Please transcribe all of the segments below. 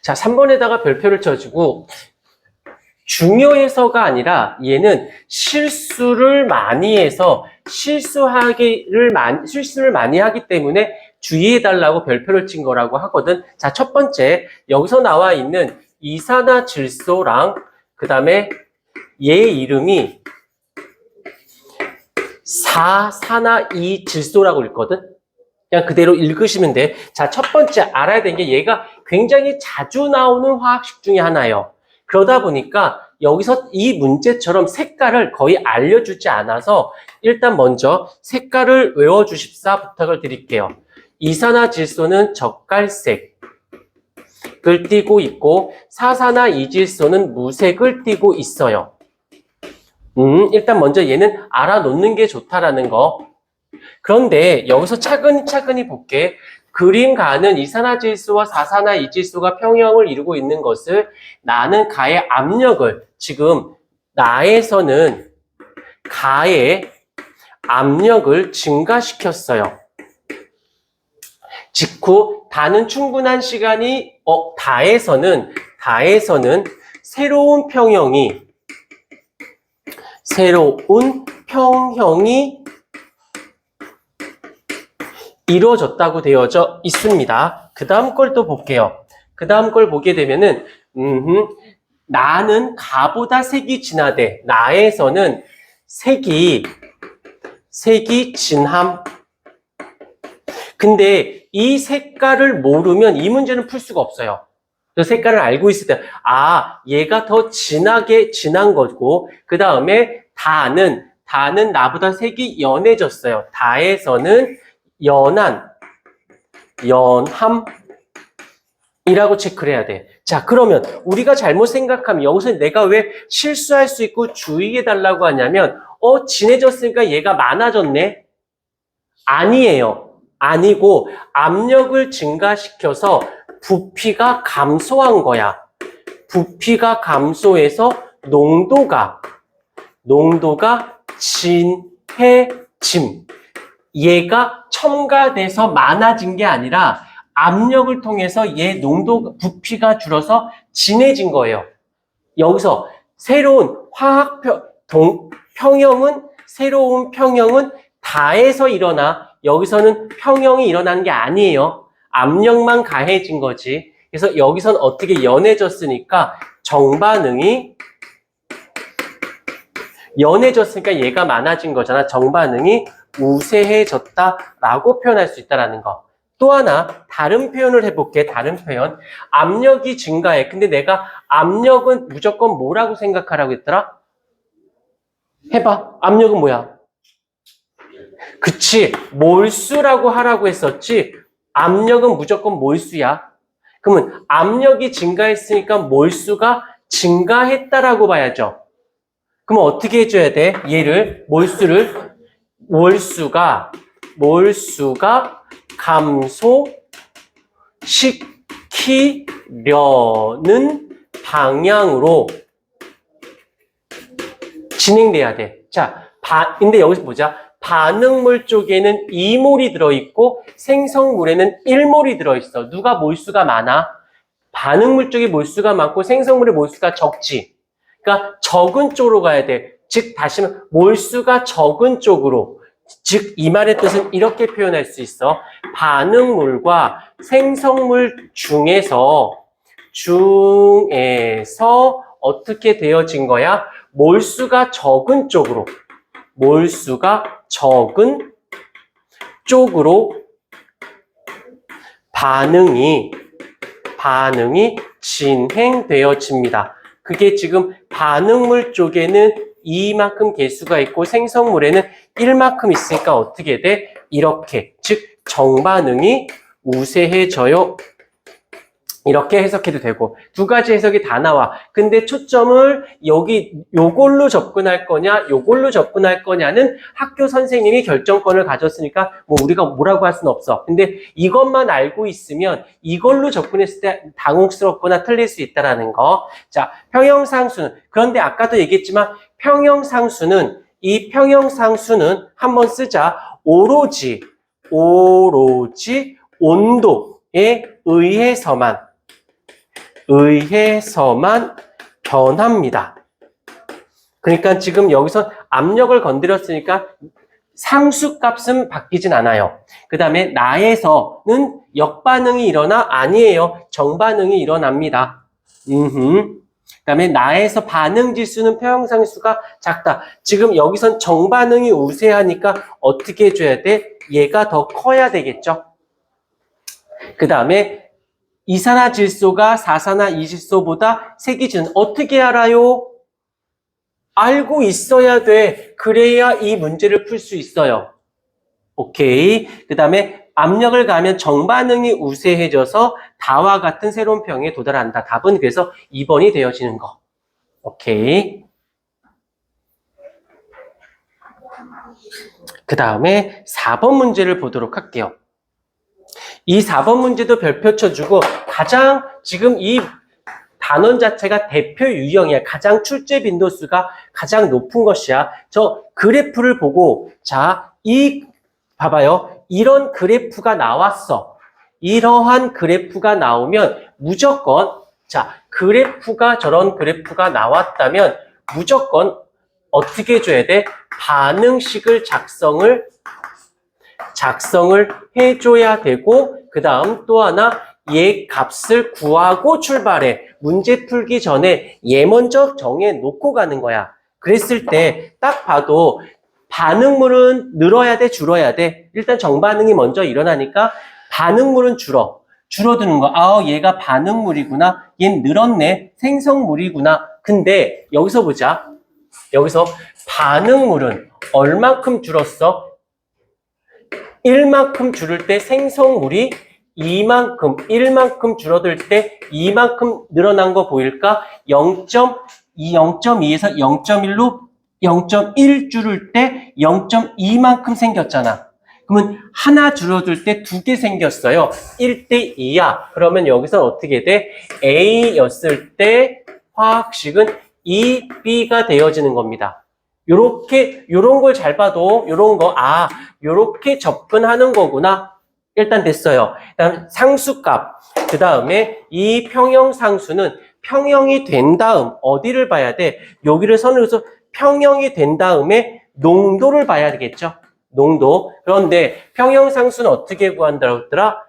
자, 3번에다가 별표를 쳐주고 중요해서가 아니라 얘는 실수를 많이 해서 실수를 많이 하기 때문에 주의해달라고 별표를 친 거라고 하거든. 자, 첫 번째 여기서 나와 있는 이산화질소랑 그 다음에 얘 이름이 4산화이질소라고 읽거든. 그냥 그대로 읽으시면 돼. 자, 첫 번째 알아야 되는 게 얘가 굉장히 자주 나오는 화학식 중에 하나예요. 그러다 보니까 여기서 이 문제처럼 색깔을 거의 알려주지 않아서 일단 먼저 색깔을 외워주십사 부탁을 드릴게요. 이산화질소는 젓갈색을 띠고 있고 사산화이질소는 무색을 띠고 있어요. 일단 먼저 얘는 알아놓는 게 좋다라는 거. 그런데 여기서 차근히 볼게. 그림 가는 이산화질소와 사산화이질소가 평형을 이루고 있는 것을 나는 가의 압력을 지금 나에서는 가의 압력을 증가시켰어요. 직후 다는 충분한 시간이 다에서는 새로운 평형이 이루어졌다고 되어져 있습니다. 그 다음 걸 또 볼게요. 그 다음 걸 보게 되면은, 나는 가보다 색이 진하대. 나에서는 색이 진함. 근데 이 색깔을 모르면 이 문제는 풀 수가 없어요. 그 색깔을 알고 있을 때, 얘가 더 진한 거고, 그 다음에 다는 나보다 색이 연해졌어요. 다에서는 연함이라고 체크를 해야 돼. 자, 그러면 우리가 잘못 생각하면 여기서 내가 왜 실수할 수 있고 주의해달라고 하냐면 진해졌으니까 얘가 많아졌네? 아니에요. 아니고 압력을 증가시켜서 부피가 감소한 거야. 부피가 감소해서 농도가 진해짐. 얘가 첨가돼서 많아진 게 아니라 압력을 통해서 얘 부피가 줄어서 진해진 거예요. 여기서 새로운 새로운 평형은 다에서 일어나. 여기서는 평형이 일어난 게 아니에요. 압력만 가해진 거지. 그래서 여기선 어떻게 연해졌으니까 연해졌으니까 얘가 많아진 거잖아. 정반응이 우세해졌다라고 표현할 수 있다는 거. 또 하나 다른 표현을 해볼게. 다른 표현. 압력이 증가해. 근데 내가 압력은 무조건 뭐라고 생각하라고 했더라? 해봐. 압력은 뭐야? 그치. 몰수라고 하라고 했었지. 압력은 무조건 몰수야. 그러면 압력이 증가했으니까 몰수가 증가했다라고 봐야죠. 그럼 어떻게 해줘야 돼? 얘를 몰수가 감소시키려는 방향으로 진행돼야 돼. 자, 근데 여기서 보자. 반응물 쪽에는 2몰이 들어있고 생성물에는 1몰이 들어있어. 누가 몰수가 많아? 반응물 쪽에 몰수가 많고 생성물의 몰수가 적지. 그러니까 적은 쪽으로 가야 돼. 즉 다시 말하면 몰수가 적은 쪽으로. 즉 이 말의 뜻은 이렇게 표현할 수 있어. 반응물과 생성물 중에서 어떻게 되어진 거야? 몰수가 적은 쪽으로 반응이 진행되어집니다. 그게 지금 반응물 쪽에는 2만큼 개수가 있고 생성물에는 1만큼 있으니까 어떻게 돼? 이렇게. 즉 정반응이 우세해져요. 이렇게 해석해도 되고. 두 가지 해석이 다 나와. 근데 초점을 요걸로 접근할 거냐는 학교 선생님이 결정권을 가졌으니까 뭐 우리가 뭐라고 할 수는 없어. 근데 이것만 알고 있으면 이걸로 접근했을 때 당혹스럽거나 틀릴 수 있다라는 거. 자, 평형상수는. 그런데 아까도 얘기했지만 이 평형상수는 한번 쓰자. 오로지 온도에 의해서만 의해서만 변합니다. 그러니까 지금 여기서 압력을 건드렸으니까 상수값은 바뀌진 않아요. 그 다음에 나에서는 역반응이 일어나? 아니에요. 정반응이 일어납니다. 그 다음에 나에서 반응 지수는 평형상수가 작다. 지금 여기선 정반응이 우세하니까 어떻게 해줘야 돼? 얘가 더 커야 되겠죠. 그 다음에 이산화질소가 사산화이질소보다 세기질은 어떻게 알아요? 알고 있어야 돼. 그래야 이 문제를 풀 수 있어요. 오케이. 그 다음에 압력을 가하면 정반응이 우세해져서 다와 같은 새로운 평형에 도달한다. 답은 그래서 2번이 되어지는 거. 오케이. 그 다음에 4번 문제를 보도록 할게요. 이 4번 문제도 별표 쳐주고 가장 지금 이 단원 자체가 대표 유형이야. 가장 출제 빈도수가 가장 높은 것이야. 저 그래프를 보고 자, 봐봐요. 이런 그래프가 나왔어. 이러한 그래프가 나오면 무조건 저런 그래프가 나왔다면 무조건 어떻게 해줘야 돼? 반응식을 작성을 해줘야 되고 그 다음 또 하나 얘 값을 구하고 출발해. 문제 풀기 전에 얘 먼저 정해 놓고 가는 거야. 그랬을 때 딱 봐도 반응물은 늘어야 돼, 줄어야 돼? 일단 정반응이 먼저 일어나니까 반응물은 줄어드는 거. 아, 얘가 반응물이구나. 얘는 늘었네. 생성물이구나. 근데 여기서 보자. 여기서 반응물은 얼만큼 줄었어? 1만큼 줄을 때 생성물이 1만큼 줄어들 때 이만큼 늘어난 거 보일까? 0.2에서 0.1로 0.1 줄을 때 0.2만큼 생겼잖아. 그러면 하나 줄어들 때 2개 생겼어요. 1대 2야. 그러면 여기서 어떻게 돼? A였을 때 화학식은 2B가 되어지는 겁니다. 요런 걸 잘 봐도 요렇게 접근하는 거구나. 일단 됐어요. 그다음 상수값. 그 다음에 이 평형상수는 평형이 된 다음 어디를 봐야 돼? 여기를 선으로 해서 평형이 된 다음에 농도를 봐야 되겠죠. 농도. 그런데 평형상수는 어떻게 구한다고 했더라?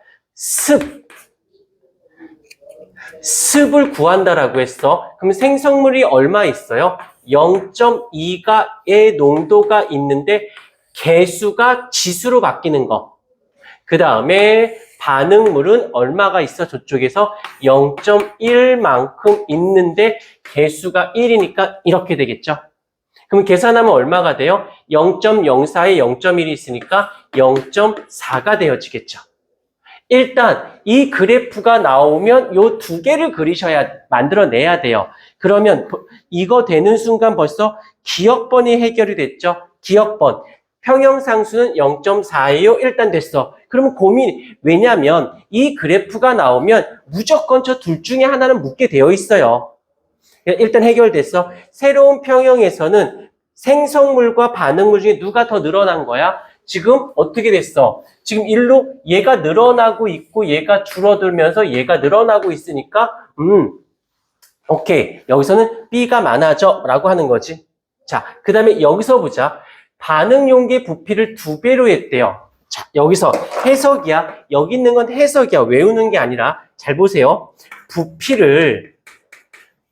습을 구한다라고 했어. 그럼 생성물이 얼마 있어요? 0.2의 농도가 있는데 개수가 지수로 바뀌는 거. 그 다음에 반응물은 얼마가 있어? 저쪽에서 0.1만큼 있는데 개수가 1이니까 이렇게 되겠죠. 그럼 계산하면 얼마가 돼요? 0.04에 0.1이 있으니까 0.4가 되어지겠죠. 일단 이 그래프가 나오면 요 두 개를 만들어내야 돼요. 그러면 이거 되는 순간 벌써 기억번이 해결이 됐죠. 기억번. 평형상수는 0.4예요. 일단 됐어. 그러면 왜냐면 이 그래프가 나오면 무조건 저 둘 중에 하나는 묻게 되어 있어요. 일단 해결됐어. 새로운 평형에서는 생성물과 반응물 중에 누가 더 늘어난 거야? 지금 어떻게 됐어? 지금 얘가 늘어나고 있고 얘가 줄어들면서 얘가 늘어나고 있으니까 오케이. 여기서는 B가 많아져 라고 하는 거지. 자, 그 다음에 여기서 보자. 반응 용기 부피를 2배로 했대요. 자, 여기서 해석이야. 여기 있는 건 해석이야. 외우는 게 아니라 잘 보세요. 부피를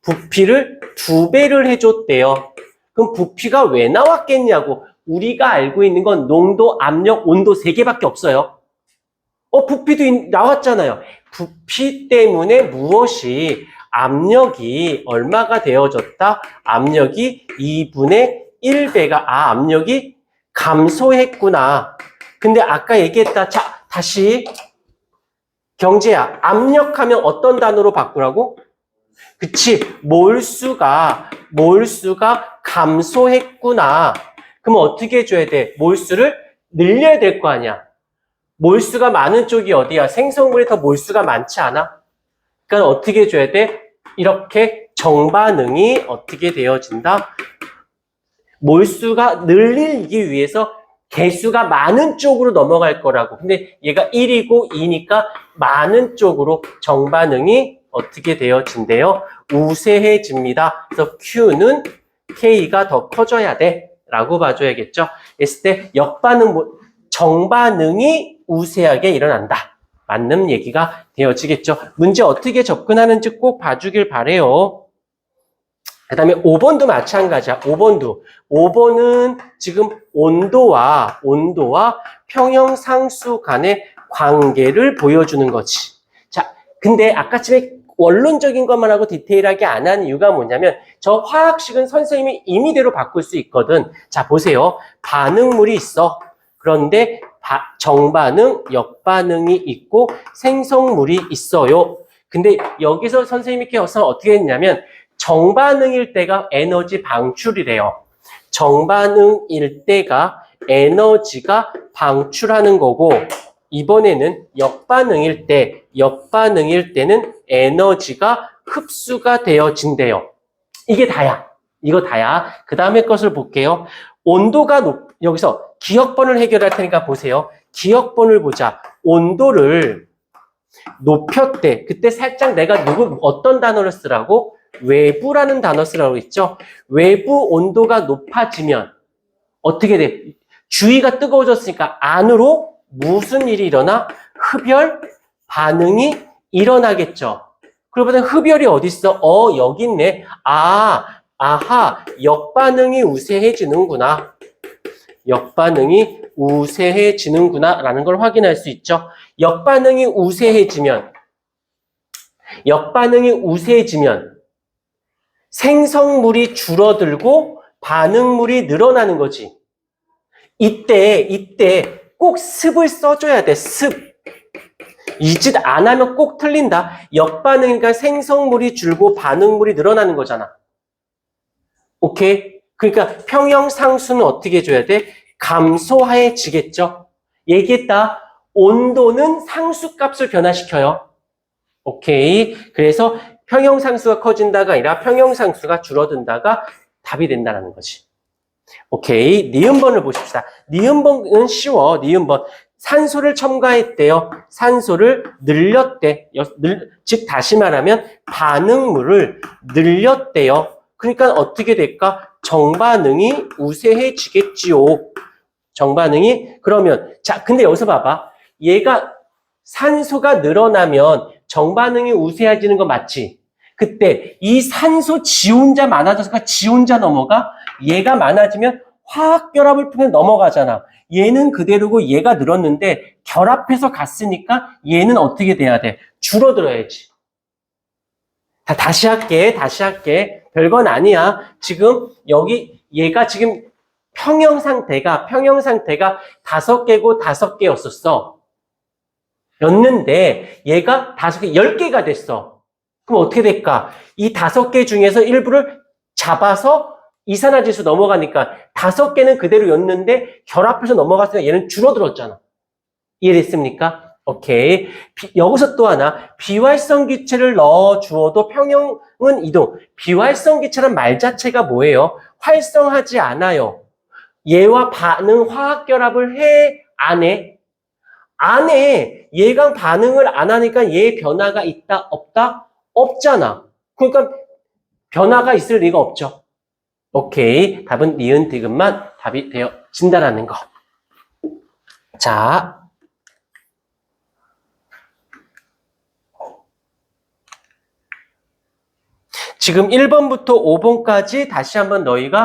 2배를 해줬대요. 그럼 부피가 왜 나왔겠냐고. 우리가 알고 있는 건 농도, 압력, 온도 3개밖에 없어요. 부피도 나왔잖아요. 부피 때문에 무엇이 압력이 얼마가 되어졌다? 압력이 2분의 1배가 압력이 감소했구나. 근데 아까 얘기했다. 자, 다시 경제야. 압력하면 어떤 단어로 바꾸라고? 그치. 몰수가 감소했구나. 그럼 어떻게 해줘야 돼? 몰수를 늘려야 될 거 아니야. 몰수가 많은 쪽이 어디야? 생성물이 더 몰수가 많지 않아? 그러니까 어떻게 해줘야 돼? 이렇게 정반응이 어떻게 되어진다? 몰수가 늘리기 위해서 개수가 많은 쪽으로 넘어갈 거라고. 근데 얘가 1이고 2니까 많은 쪽으로 정반응이 어떻게 되어진대요? 우세해집니다. 그래서 Q는 K가 더 커져야 돼 라고 봐줘야겠죠. 했을 때 역반응, 정반응이 우세하게 일어난다. 맞는 얘기가 되어지겠죠. 문제 어떻게 접근하는지 꼭 봐주길 바래요. 그 다음에 5번도 마찬가지야. 5번은 지금 온도와 평형상수 간의 관계를 보여주는 거지. 자, 근데 아까쯤에 원론적인 것만 하고 디테일하게 안 한 이유가 뭐냐면 저 화학식은 선생님이 임의대로 바꿀 수 있거든. 자, 보세요. 반응물이 있어. 그런데 정반응, 역반응이 있고 생성물이 있어요. 근데 여기서 선생님이 깨어서 어떻게 했냐면 정반응일 때가 에너지 방출이래요. 정반응일 때가 에너지가 방출하는 거고 이번에는 역반응일 때는 에너지가 흡수가 되어진대요. 이게 다야. 이거 다야. 그 다음에 것을 볼게요. 온도가 여기서 기억번을 해결할 테니까 보세요. 기억번을 보자. 온도를 높였대. 그때 살짝 내가 어떤 단어를 쓰라고? 외부라는 단어 쓰라고 했죠. 외부 온도가 높아지면 어떻게 돼? 주위가 뜨거워졌으니까 안으로 무슨 일이 일어나? 흡열 반응이 일어나겠죠. 그러면 흡열이 어디 있어? 여기 있네. 아하, 역반응이 우세해지는구나. 역반응이 우세해지는구나 라는 걸 확인할 수 있죠. 역반응이 우세해지면 생성물이 줄어들고 반응물이 늘어나는 거지. 이때 꼭 습을 써줘야 돼. 습. 이 짓 안 하면 꼭 틀린다. 역반응이니까 생성물이 줄고 반응물이 늘어나는 거잖아. 오케이? 그러니까 평형상수는 어떻게 해줘야 돼? 감소해지겠죠? 얘기했다. 온도는 상수값을 변화시켜요. 오케이? 그래서 평형상수가 커진다가 아니라 평형상수가 줄어든다가 답이 된다는 거지. 오케이. 니은번을 보십시다. 니은번은 쉬워. 니은번. 산소를 첨가했대요. 산소를 늘렸대. 즉 다시 말하면 반응물을 늘렸대요. 그러니까 어떻게 될까? 정반응이 우세해지겠지요. 정반응이 그러면 자, 근데 여기서 봐봐. 얘가 산소가 늘어나면 정반응이 우세해지는 거 맞지? 그때 이 산소 지 혼자 많아져서 지 혼자 넘어가? 얘가 많아지면 화학결합을 통해 넘어가잖아. 얘는 그대로고 얘가 늘었는데 결합해서 갔으니까 얘는 어떻게 돼야 돼? 줄어들어야지. 다시 할게. 별건 아니야. 지금 여기 얘가 지금 평형 상태가 5개고 5개였었어. 였는데 얘가 5개, 10개가 됐어. 그럼 어떻게 될까? 이 5개 중에서 일부를 잡아서 이산화질소 넘어가니까 5개는 그대로였는데 결합해서 넘어갔으니까 얘는 줄어들었잖아. 이해됐습니까? 오케이. 여기서 또 하나, 비활성 기체를 넣어주어도 평형은 이동. 비활성 기체란 말 자체가 뭐예요? 활성하지 않아요. 얘와 반응 화학 결합을 해? 안 해? 안 해. 얘가 반응을 안 하니까 얘 변화가 있다? 없다? 없잖아. 그러니까 변화가 있을 리가 없죠. 오케이. 답은 니은 디귿만 답이 되어진다라는 거. 자. 지금 1번부터 5번까지 다시 한번 너희가